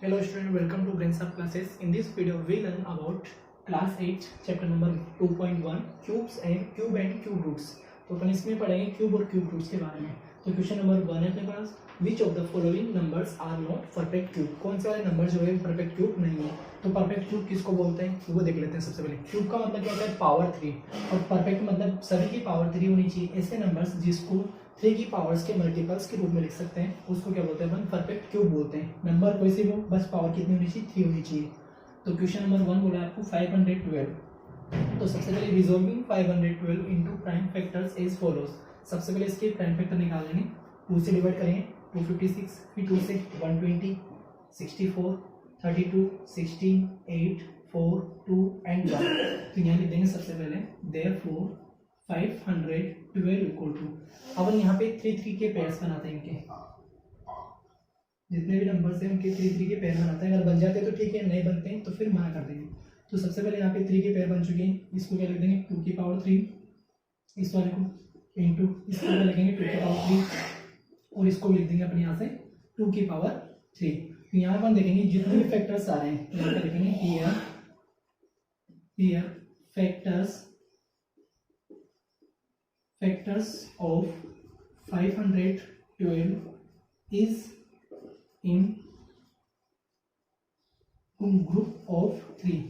Hello student, welcome to Brainsharp classes. In this video we learn about class 8 chapter number 2.1 cubes and cube roots. तो अपन इसमें पढ़ेंगे cube और cube roots के बारे में. तो क्वेश्चन नंबर 1 है अपने पास, which of the following numbers are not perfect cube. कौन से वाले नंबर जो है परफेक्ट क्यूब नहीं है. तो परफेक्ट क्यूब किसको बोलते हैं वो देख लेते हैं. सबसे पहले क्यूब का मतलब क्या होता है, पावर 3, और परफेक्ट मतलब सभी की पावर 3 होनी चाहिए. ऐसे नंबर्स जिसको 3 की पावर्स के मल्टीपल्स के रूप में लिख सकते हैं उसको क्या बोलते हैं अपन, परफेक्ट क्यूब बोलते हैं. नंबर कोई से भी हो, बस पावर कितनी होनी चाहिए, 3 होनी चाहिए. तो क्वेश्चन नंबर 1 बोला आपको 512. तो सबसे पहले resolving 512 into prime factors as follows. सबसे पहले इसके प्राइम फैक्टर निकाल लेंगे. 2 से डिवाइड करेंगे 256, फिर 2 से 120, 64, 32, 16, 8, 4, 2 एंड 1. तो यहाँ लिख देंगे सबसे पहले देयरफॉर 512 इक्वल टू. अब यहाँ पे 3 के पेयर्स बनाते हैं. इनके जितने भी नंबर्स हैं उनके 3 के पेयर बनाते हैं. अगर बन जाते हैं तो ठीक है, नहीं बनते हैं तो फिर मना कर देंगे. तो सबसे पहले यहाँ पे 3 के पेयर बन चुके हैं. इसको क्या लिख देंगे 2 की पावर 3, इस वाले को इंटू इसको क्या लिखेंगे 2 की पावर 3, और इसको भी लिख देंगे अपने यहाँ से 2 की पावर 3. तो यहाँ पर देखेंगे जितने भी फैक्टर्स आ रहे हैं यहाँ पे लिखेंगे here factors of 512 is in group of 3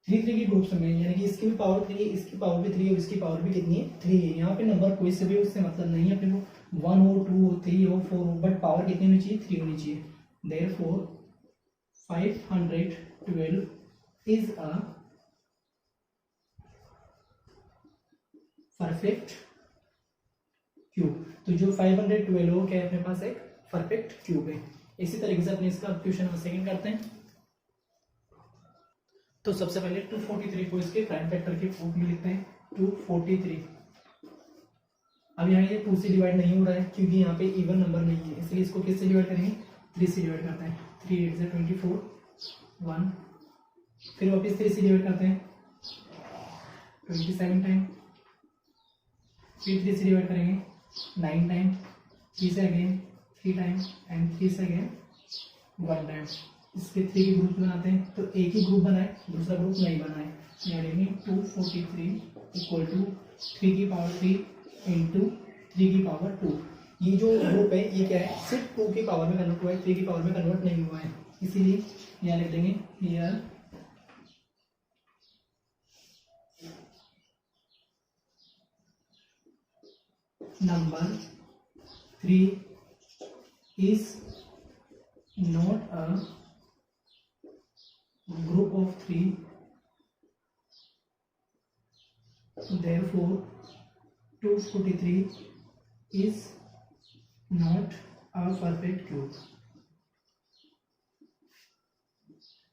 की ग्रुप्स में, यानी कि इसकी भी पावर 3 है, इसकी पावर भी 3 है और इसकी पावर भी कितनी है, 3 है. यहाँ पे नंबर कोई से भी उससे मतलब नहीं है अपने को, 1 हो, 2 हो, 3 हो, 4 हो, बट पावर कितनी होनी चाहिए, 3 होनी चाहिए. Therefore 512 is a perfect cube. तो जो 512 हो क्या है अपने पास, एक परफेक्ट क्यूब है. इसी तरीके से अपने इसका क्वेश्चन नंबर 2 करते हैं. तो सबसे पहले 243 को इसके प्राइम फैक्टर के फॉर्म में लिखते हैं. 243. अब यहाँ ये 2 से डिवाइड नहीं हो रहा है क्योंकि यहाँ पे इवन नंबर नहीं है, इसलिए इसको किससे डिवाइड करेंगे, 3 से डिवाइड करते हैं. 3 8 से 24, 1, फिर वापस 3 से डिवाइड करते हैं 27 टाइम, फिर 3 से डिवाइड करेंगे 9 टाइम, 3 से अगेन 3 टाइम एंड 3 से अगेन 1 टाइम. इसके 3 के ग्रुप बनाते हैं. तो एक ही ग्रुप बनाए, दूसरा ग्रुप नहीं बनाए. यानी 243 इक्वल टू 3 की पावर 3 इंटू 3 की पावर 2. ये जो ग्रुप है ये क्या है, सिर्फ 2 की पावर में कन्वर्ट हुआ है, 3 की पावर में कन्वर्ट नहीं हुआ है. इसीलिए यहाँ लिख देंगे here number 3 is not a group of 3, therefore 243 is not a perfect cube.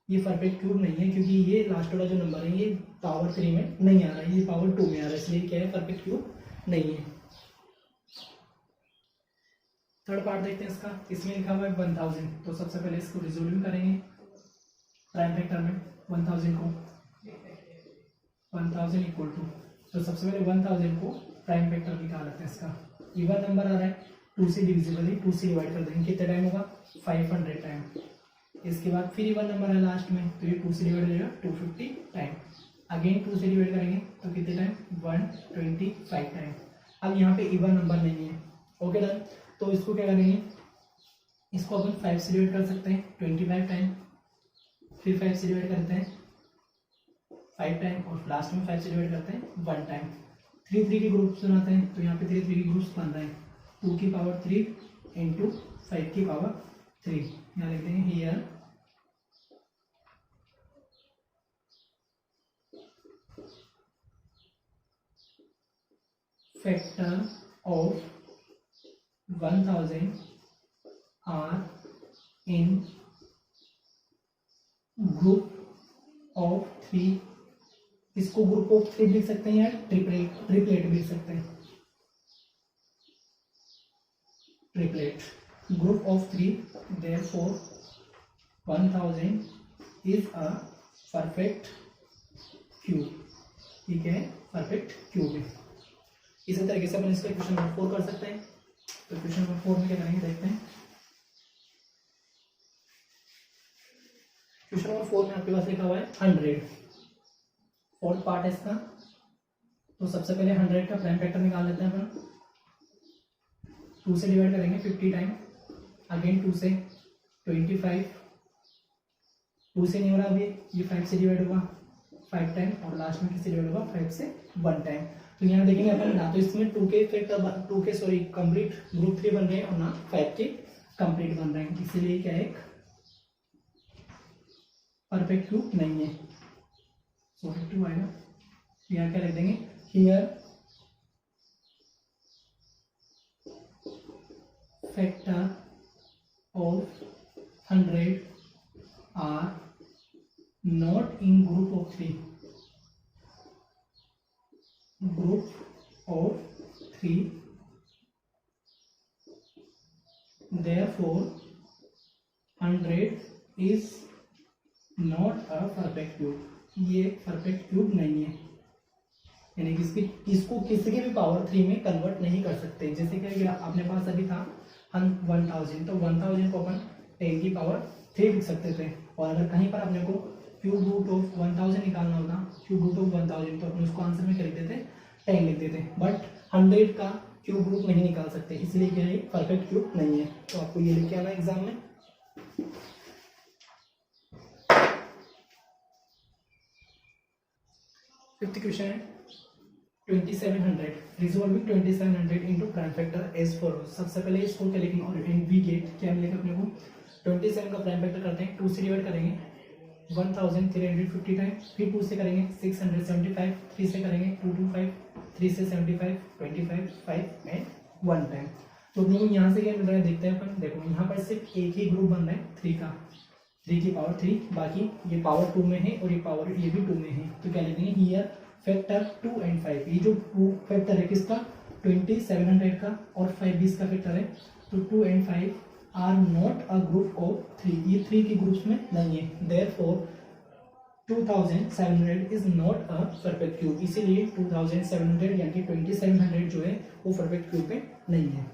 ये परफेक्ट क्यूब नहीं है क्योंकि ये लास्ट वाला जो नंबर है ये पावर 3 में नहीं आ रहा है, ये पावर 2 में आ रहा है, इसलिए क्या है, परफेक्ट क्यूब नहीं है. थर्ड पार्ट देखते हैं इसका. इसमें लिखा हुआ है 1000. तो सबसे पहले इसको रिजोल्व करेंगे प्राइम फैक्टर में. 1000 को 1000 इक्वल टू, तो सबसे पहले 1000 को प्राइम फैक्टर निकाल लेते हैं. इसका इवन नंबर आ रहा है, 2 से डिविजिबल है, 2 से डिवाइड कर देंगे. कितने टाइम होगा, 500 टाइम. इसके बाद फिर इवन नंबर है लास्ट में, तो ये 2 से डिवाइड हो जाएगा 250 टाइम. अगेन 2 से डिवाइड करेंगे तो कितने टाइम, 125 टाइम. अब यहाँ पे इवन नंबर नहीं है. Okay done. तो इसको क्या करेंगे, इसको अपन 5 से डिवाइड कर सकते हैं 25 टाइम, फिर 5 से डिवाइड करते हैं 5 टाइम, और लास्ट में 5 से डिवाइड करते हैं 1 टाइम. 3 के ग्रुप्स बनाते हैं. तो यहाँ पे 3 के ग्रुप्स बन रहे हैं. 2 की पावर 3 इंटू 5 की पावर 3. यहाँ लिख देंगे here factor of 1000 are in group of 3. इसको ग्रुप ऑफ 3 लिख सकते हैं या ट्रिपलेट भी लिख सकते हैं. Triplet group of 3, therefore 1000 is a perfect cube. ठीक है, परफेक्ट क्यूब है. इसी तरीके से अपन इसका क्वेश्चन नंबर 4 कर सकते हैं. तो क्वेश्चन नंबर 4 में क्या करेंगे देखते हैं. क्वेश्चन नंबर 4 में आपके पास लिखा हुआ है 100। फोर्थ पार्ट है इसका। तो सबसे पहले 100 का प्राइम फैक्टर निकाल लेते हैं अपन। 2 से डिवाइड करेंगे 50 टाइम, अगेन 2 से 25, 2 से नहीं हो रहा अभी, ये 5 से डिवाइड होगा 5 टाइम, और लास्ट में किससे डिवाइड होगा 5 से 1 टाइम। तो यहाँ देखेंगे अपन ना तो इसमें 2 के फैक्टर 2 के सॉरी कंप्लीट ग्रुप 3 बन रहे हैं और ना 5 के कंप्लीट बन रहे हैं, इसीलिए क्या एक परफेक्ट क्यूब नहीं है। सॉरी 2 आएगा, यहाँ क्या लिख देंगे, here factor of 100 are not in group of 3. Group of 3. Therefore, 100 is not a perfect cube. ये परफेक्ट क्यूब नहीं है, यानी कि इसको किसी के भी पावर 3 में कन्वर्ट नहीं कर सकते। जैसे कि अपने पास अभी था 1000, तो 1000 को अपन 10 की पावर 3 लिख सकते थे, और अगर कहीं पर अपने को क्यूब रूट ऑफ 1000 निकालना होता, क्यूब रूट ऑफ 1000, तो अपन उसको आंसर में कर देते 10 लिख देते, बट 100 का क्यूब रूट नहीं निकाल सकते, इसलिए क्या है परफेक्ट क्यूब नहीं है। तो आपको ये लिख के आना एग्जाम में। फिफ्थ क्वेश्चन है 2700, resolving 2700 into prime factor as follows. सबसे पहले इसको क्या लिखेंगे, और वी गेट क्या मिलेगा अपने को, 27 का प्राइम फैक्टर करते हैं, 2 से डिवाइड करेंगे 1350 टाइम, फिर 2 से करेंगे 675, 3 से करेंगे 225, 3 से 75, 25, 5 एंड 1 टाइम। तो अपने को यहाँ से क्या मिल रहा है देखते हैं अपन। देखो यहाँ पर सिर्फ एक ही ग्रुप बन रहा है 3 का, 3 की पावर 3, बाकी ये पावर 2 में है और ये भी 2 में है। तो क्या लिखेंगे, हियर फैक्टर 2 एंड 5, ये जो 2 फैक्टर है किसका 2700 का, और 5 भी इसका फैक्टर है, तो 2 and 5 are not a group of 3, ये 3 के ग्रुप्स में नहीं है। Therefore 2700 is not a perfect cube, इसीलिए 2700 यानी कि 2700 जो है वो परफेक्ट क्यूब में नहीं है।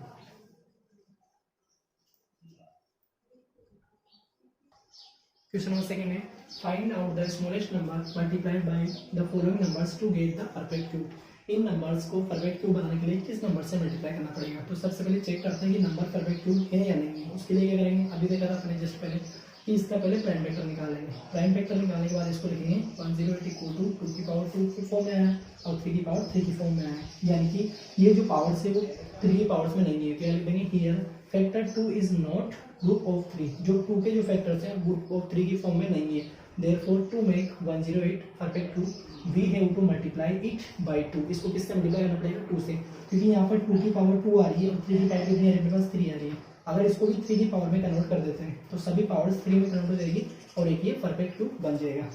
क्वेश्चन नंबर सेकंड है, find out the smallest number multiplied by the following numbers to get the perfect cube. इन नंबर्स को परफेक्ट क्यूब बनाने के लिए किस नंबर से मल्टीप्लाई करना पड़ेगा। तो सबसे पहले चेक करते हैं कि नंबर परफेक्ट क्यूब है या नहीं है। उसके लिए क्या करेंगे, अभी देखा था अपने जस्ट पहले कि इसका पहले प्राइम फैक्टर निकालेंगे। प्राइम फैक्टर निकालने के बाद इसको लिखेंगे 108 इक्वल टू 2 की पावर 2 की फॉर्म में आया और 3 की पावर 3 की फॉर्म में आया, यानी कि ये जो पावर्स है वो 3 की पावर्स में नहीं है। क्या लिख देंगे, here factor 2 is not group of 3, जो 2 के जो फैक्टर्स हैं ग्रुप ऑफ 3 की फॉर्म में नहीं है। Therefore, to make 108 perfect cube, we have to multiply it by 2. इसको किससे मल्टीप्लाई करना पड़ेगा, 2 से, क्योंकि यहाँ पर 2 की पावर 2 आ रही है और 3 की पावर कितनी आ रही है, मेरे पास 3 आ रही है। अगर इसको भी 3 की पावर में कन्वर्ट कर देते हैं तो सभी पावर्स 3 में कन्वर्ट हो जाएगी और एक ये परफेक्ट क्यूब बन जाएगा।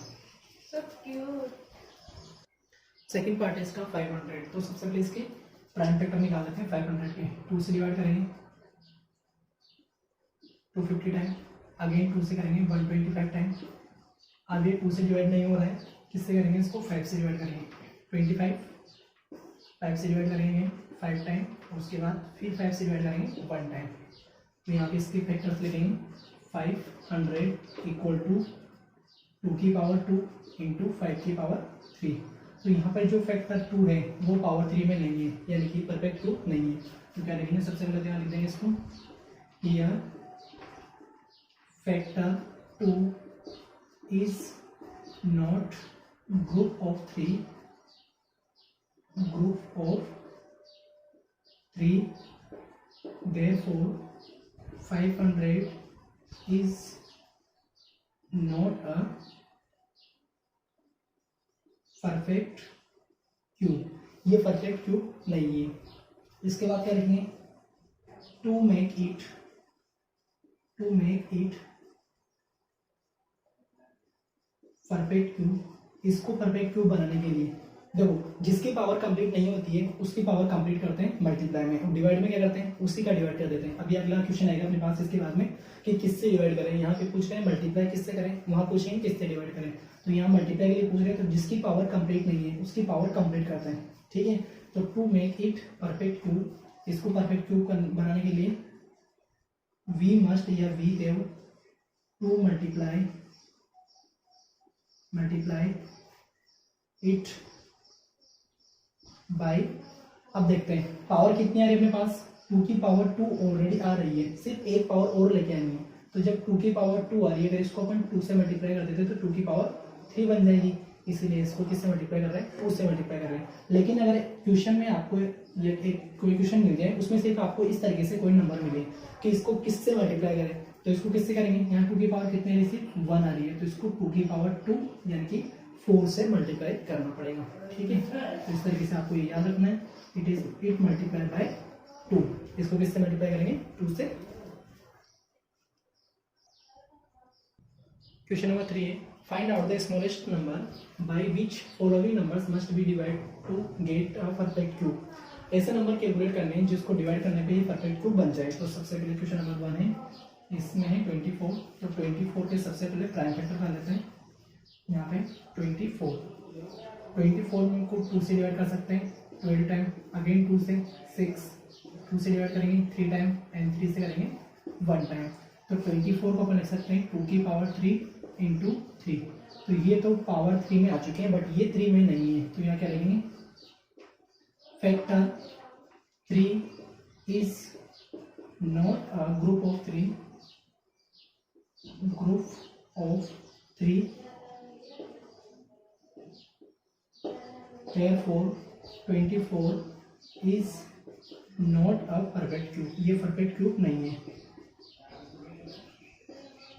सेकंड पार्ट है इसका 500। तो सबसे पहले इसके प्राइम फैक्टर निकाल लेते हैं 500 के। 2 से डिवाइड करेंगे 250 टाइम, अगेन 2 से करेंगे 125 टाइम, अब ये 2 से डिवाइड नहीं हो रहा है, किससे करेंगे इसको 5 से डिवाइड करेंगे 25, 5 से डिवाइड करेंगे 5 टाइम, और उसके बाद फिर 5 से डिवाइड करेंगे 1 टाइम। तो यहाँ पे इसके फैक्टर्स लिखेंगे 500 इक्वल टू 2 की पावर 2 इंटू 5 की पावर 3। तो यहाँ पर जो फैक्टर 2 है वो पावर 3 में नहीं है, यानी कि परफेक्ट क्यूब नहीं है। तो क्या लिखेंगे, सबसे पहले यहाँ लिख देंगे इसको, here factor 2 is not group of 3, therefore 500 is not a perfect cube, ये परफेक्ट क्यूब नहीं है। इसके बाद क्या लिखेंगे, to make it perfect cube. इसको परफेक्ट क्यूब बनाने के लिए देखो, जिसकी पावर कंप्लीट नहीं होती है उसकी पावर कंप्लीट करते हैं मल्टीप्लाई में, और डिवाइड में क्या करते हैं, उसी का डिवाइड कर देते हैं। अभी अगला क्वेश्चन आएगा अपने पास इसके बाद में कि किससे डिवाइड करें। यहाँ पे पूछ रहे हैं मल्टीप्लाई किससे करें, वहाँ पूछेंगे किससे डिवाइड करें। तो यहाँ मल्टीप्लाई के लिए पूछ रहे हैं, तो जिसकी पावर कंप्लीट नहीं है उसकी पावर कंप्लीट करते हैं, ठीक है। तो to make it perfect cube, इसको परफेक्ट क्यूब बनाने के लिए वी मस्ट या we have to multiply multiply it by, अब देखते हैं पावर कितनी आ रही है अपने पास, 2 की पावर 2 ऑलरेडी आ रही है, सिर्फ एक पावर और लेके आनी है। तो जब 2 की पावर 2 आ रही है, अगर इसको अपन 2 से मल्टीप्लाई कर देते हैं तो 2 की पावर 3 बन जाएगी, इसीलिए इसको किससे मल्टीप्लाई कर रहे हैं, 2 से मल्टीप्लाई कर रहे हैं। लेकिन अगर क्वेश्चन में आपको ये एक कोई क्वेश्चन मिल जाए, उसमें सिर्फ आपको इस तरीके से कोई नंबर मिले कि इसको किससे मल्टीप्लाई करें, तो इसको किससे करेंगे, यहाँ 2 की पावर कितनी आ रही है, सिर्फ 1 आ रही है, तो इसको 2 की पावर 2 यानी कि 4 से मल्टीप्लाई करना पड़ेगा। ठीक है, तो इस तरीके से आपको ये याद रखना है, इट मल्टीप्लाई बाय 2, इसको किससे मल्टीप्लाई करेंगे, 2 से। क्वेश्चन नंबर 3 है, find out the smallest number by which following numbers must be divide to get a perfect cube. ऐसे नंबर कैलकुलेट करने हैं जिसको डिवाइड करने पे ये परफेक्ट क्यूब बन जाए। तो सबसे पहले क्वेश्चन नंबर 1 है, इसमें है 24, तो 24 के सबसे पहले प्राइम फैक्टर कर लेते हैं। यहाँ पे 24 में को 2 से डिवाइड कर सकते हैं 12 टाइम, अगेन 2 से 6, 2 से डिवाइड करेंगे 3 टाइम एंड 3 से करेंगे 1 टाइम। तो 24 को अपन लिख सकते हैं 2 की पावर 3 इंटू 3। तो ये तो पावर 3 में आ चुके हैं, बट ये 3 में नहीं है, तो यहाँ क्या लिखेंगे, factor 3 is not a group of 3, therefore 24 is not a perfect cube। ये परफेक्ट क्यूब नहीं है,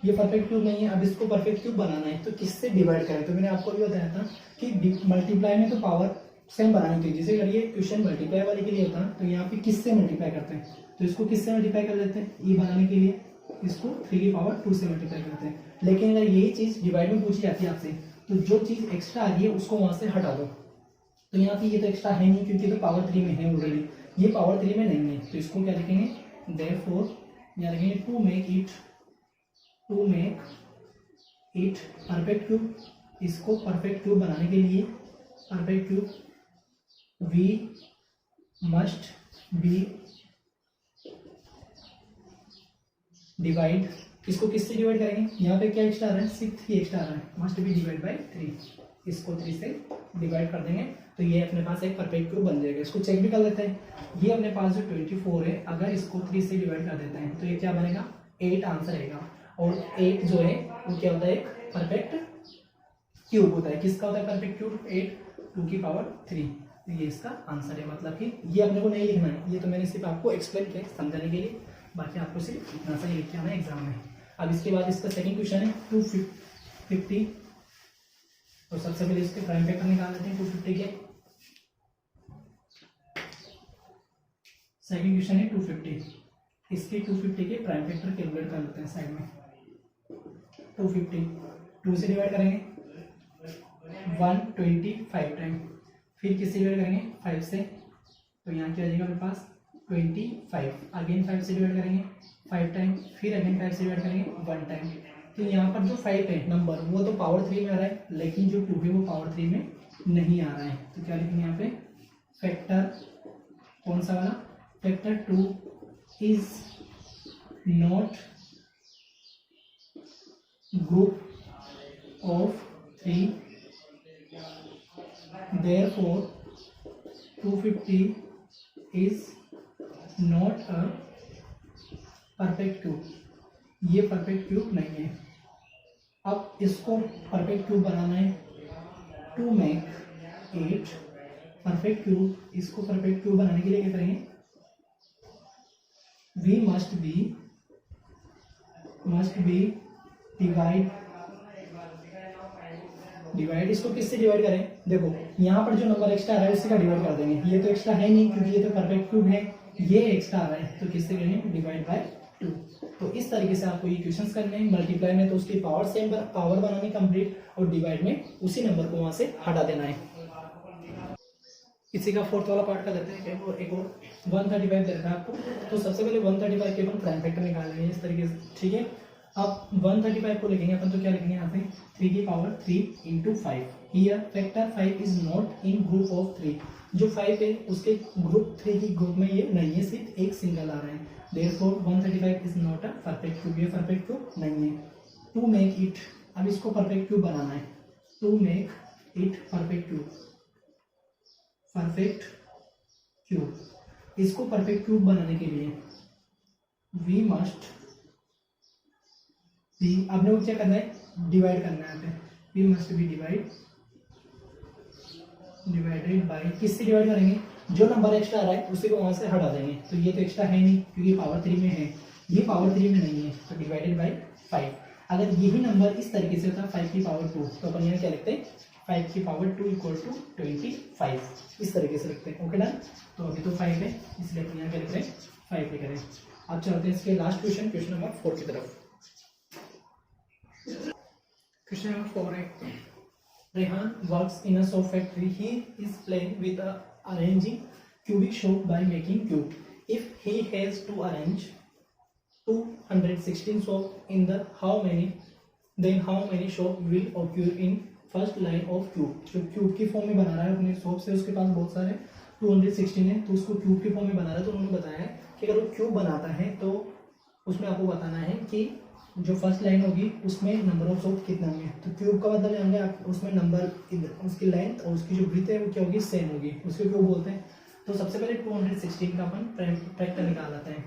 ये परफेक्ट क्यूब नहीं है। अब इसको परफेक्ट क्यूब बनाना है तो किससे डिवाइड करें, तो मैंने आपको भी बताया था कि मल्टीप्लाई में तो पावर सेम बनानी चाहिए। जैसे अगर ये क्वेश्चन मल्टीप्लाई वाले के लिए होता तो यहाँ पे किससे मल्टीप्लाई करते हैं, तो इसको किससे मल्टीप्लाई कर लेते हैं, ई बनाने के लिए इसको 3 की पावर 2 से मल्टीप्लाई करते हैं। लेकिन अगर यही चीज डिवाइड में पूछी जाती है आपसे, तो जो चीज एक्स्ट्रा आ रही है उसको वहां से हटा दो। तो यहाँ पे ये तो एक्स्ट्रा है नहीं, क्योंकि तो पावर 3 में है ऑलरेडी, ये पावर 3 में नहीं है, तो इसको क्या लिखेंगे, therefore यहाँ लिखेंगे to make it perfect cube. इसको परफेक्ट क्यूब बनाने के लिए perfect cube we must be divide, इसको किससे डिवाइड करेंगे, यहाँ पे क्या एक्स्ट्रा आ रहा है, 6 एक्स्ट्रा आ रहा है, मस्ट बी डिवाइड बाय 3, इसको 3 से डिवाइड कर देंगे तो ये अपने पास एक परफेक्ट क्यूब बन जाएगा। इसको चेक भी कर लेते हैं, ये अपने पास जो 24 है, अगर इसको 3 से डिवाइड कर देते हैं तो ये क्या बनेगा, 8 आंसर रहेगा। और 8 जो है वो क्या होता है, एक परफेक्ट क्यूब होता है। किसका होता है परफेक्ट क्यूब, 8 2 की पावर 3, तो ये इसका आंसर है। मतलब कि ये अपने को नहीं लिखना है, ये तो मैंने सिर्फ आपको एक्सप्लेन किया समझाने के लिए, बाकी आपको सिर्फ इतना सा लिख के आना है एग्जाम में। अब इसके बाद इसका सेकंड क्वेश्चन है 250, तो सबसे पहले इसके प्राइम फैक्टर निकाल लेते हैं 250 के। सेकंड क्वेश्चन है 250, इसके 250 के प्राइम फैक्टर कैलकुलेट कर लेते हैं साइड में। 250 2 से डिवाइड करेंगे 125 टाइम, फिर किससे डिवाइड करेंगे 5 से, तो यहाँ क्या आ जाएगा मेरे पास 25, अगेन 5 से डिवाइड करेंगे 5 टाइम, फिर अगेन 5 से डिवाइड करेंगे 1 टाइम। तो यहाँ पर जो 5 है नंबर वो तो पावर 3 में आ रहा है, लेकिन जो 2 है वो पावर 3 में नहीं आ रहा है। तो क्या लिखेंगे यहाँ पे, फैक्टर कौन सा वाला, factor 2 is not group of 3, therefore 250 is not a perfect cube. ये परफेक्ट क्यूब नहीं है। अब इसको परफेक्ट क्यूब बनाना है, to make it perfect cube, इसको परफेक्ट क्यूब बनाने के लिए क्या करेंगे, वी मस्ट बी डिवाइड, इसको किससे डिवाइड करें, देखो यहाँ पर जो नंबर एक्स्ट्रा आ रहा है उसी का डिवाइड कर देंगे। ये तो एक्स्ट्रा है नहीं क्योंकि ये तो परफेक्ट क्यूब है, ये एक्स्ट्रा आ रहा है तो किससे करेंगे, डिवाइड बाय 2। तो इस तरीके से आपको ये क्वेश्चंस करने हैं। मल्टीप्लाई में तो उसकी पावर सेम पावर बनानी कंप्लीट, और डिवाइड में उसी नंबर को वहां से हटा देना है। इसी का फोर्थ वाला पार्ट कर देते हैं, एक और 135 दे रखा है आपको। तो सबसे पहले 135 के अपन प्राइम फैक्टर निकाल लेंगे इस तरीके से, ठीक है। अब 135 को लिखेंगे अपन, तो क्या लिखेंगे यहाँ पे 3 की power 3 into 5। Here factor 5 is not in group of 3, जो 5 है उसके ग्रुप 3 की ग्रुप में ये नहीं है, सिर्फ एक सिंगल आ रहा है। Therefore 135 is not a perfect cube, ये परफेक्ट क्यूब नहीं है। टू मेक इट, अब इसको परफेक्ट क्यूब बनाना है to make it perfect cube, perfect cube. इसको परफेक्ट क्यूब बनाने के लिए वी मस्ट बी, आपने वो क्या करना है, डिवाइड करना है। यहाँ पे we must be divided by, किससे डिवाइड करेंगे, जो नंबर एक्स्ट्रा आ रहा है उसी को वहां से हटा देंगे। तो ये तो एक्स्ट्रा है नहीं क्योंकि पावर 3 में है, ये पावर 3 में नहीं है, तो डिवाइडेड बाय 5। अगर यही नंबर इस तरीके से होता है 5 की पावर 2, तो अपन यहाँ क्या लिखते हैं, 5 की पावर 2 इक्वल टू 25, इस तरीके से लिखते हैं। Okay done. तो अभी तो 5 है, इसलिए अपन यहाँ क्या लिख रहे हैं, 5 लिख रहे हैं। अब चलते हैं इसके लास्ट क्वेश्चन, क्वेश्चन नंबर 4 की तरफ। क्वेश्चन नंबर 4 है, Rehan works in a soap factory. He is playing with arranging cubic soap by making cube. If he has to arrange 216 soap in the then how many soap will occur in first line of cube? जो cube की form में बना रहा है अपने soap से, उसके पास बहुत सारे 216 है, तो उसको क्यूब की फॉर्म में बना रहा है। तो उन्होंने बताया है कि अगर वो क्यूब बनाता है तो उसमें आपको बताना है कि जो फर्स्ट लाइन होगी उसमें नंबर ऑफ सोप कितना होंगे। तो क्यूब का मतलब जानेंगे आप, उसमें नंबर, उसकी लेंथ और उसकी जो ब्रीथ है वो क्या होगी, सेम होगी, उसको क्यों बोलते हैं। तो सबसे पहले 216 का अपन फैक्टर निकाल आते हैं।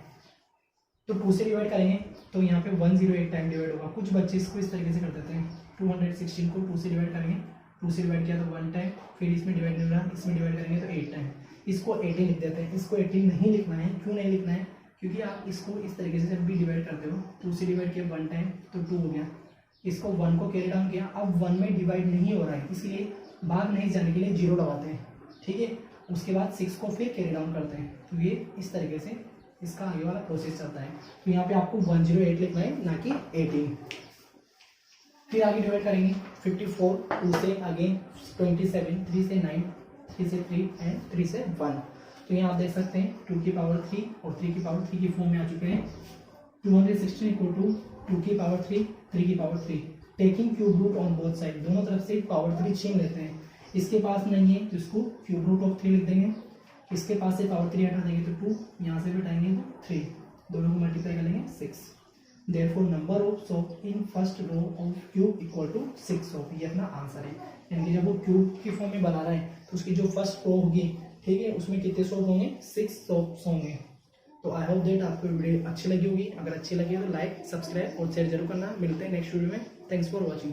तो 2 से डिवाइड करेंगे तो यहाँ पे 108 टाइम डिवाइड होगा। कुछ बच्चे इसको इस तरीके से कर देते हैं, 216 को 2 से डिवाइड करेंगे, 2 से डिवाइड किया तो 1 टाइम, फिर इसमें डिवाइड नहीं रहा, इसमें डिवाइड करेंगे तो 8 टाइम। इसको 18 लिख देते हैं। इसको 18 नहीं लिखना है, क्यों नहीं लिखना है, क्योंकि आप इसको इस तरीके से जब भी डिवाइड करते हो, 2 से डिवाइड किया 1 टाइम तो 2 हो गया, इसको 1 को कैरी डाउन किया, अब 1 में डिवाइड नहीं हो रहा है, इसलिए भाग नहीं जाने के लिए 0 लगाते हैं, ठीक है। उसके बाद 6 को फिर कैरी डाउन करते हैं। तो ये इस तरीके से इसका आगे वाला प्रोसेस चलता है। तो यहाँ पे आपको 108 लिखना है, ना कि 18। फिर आगे डिवाइड करेंगे 54, 2 से आगे 27, 3 से 9, 3 से 3 एंड 3 से 1। तो यहाँ आप देख सकते हैं 2 की पावर 3 और 3 की पावर 3 की फॉर्म में आ चुके हैं। 216 इक्वल टू 2 की पावर 3, 3 की power 3। Taking cube root on both side, दोनों तरफ से पावर 3 छीन लेते हैं। इसके पास नहीं है तो इसको क्यूब रूट ऑफ 3 लिख देंगे, इसके पास से पावर 3 हटा देंगे तो 2, यहाँ से भी हटाएंगे तो 3, दोनों को मल्टीप्लाई कर लेंगे 6। Therefore number of soap in first row of cube equal to 6 soap, ये अपना आंसर है। यानी कि जब वो क्यूब की फॉर्म में बना रहा है तो उसकी जो फर्स्ट रो होगी, ठीक है, उसमें कितने सोप होंगे, 6 सोप्स होंगे। तो आई होप दैट आपको वीडियो अच्छी लगी होगी। अगर अच्छी लगी तो लाइक, सब्सक्राइब और शेयर जरूर करना। मिलते हैं नेक्स्ट वीडियो में। Thanks for watching.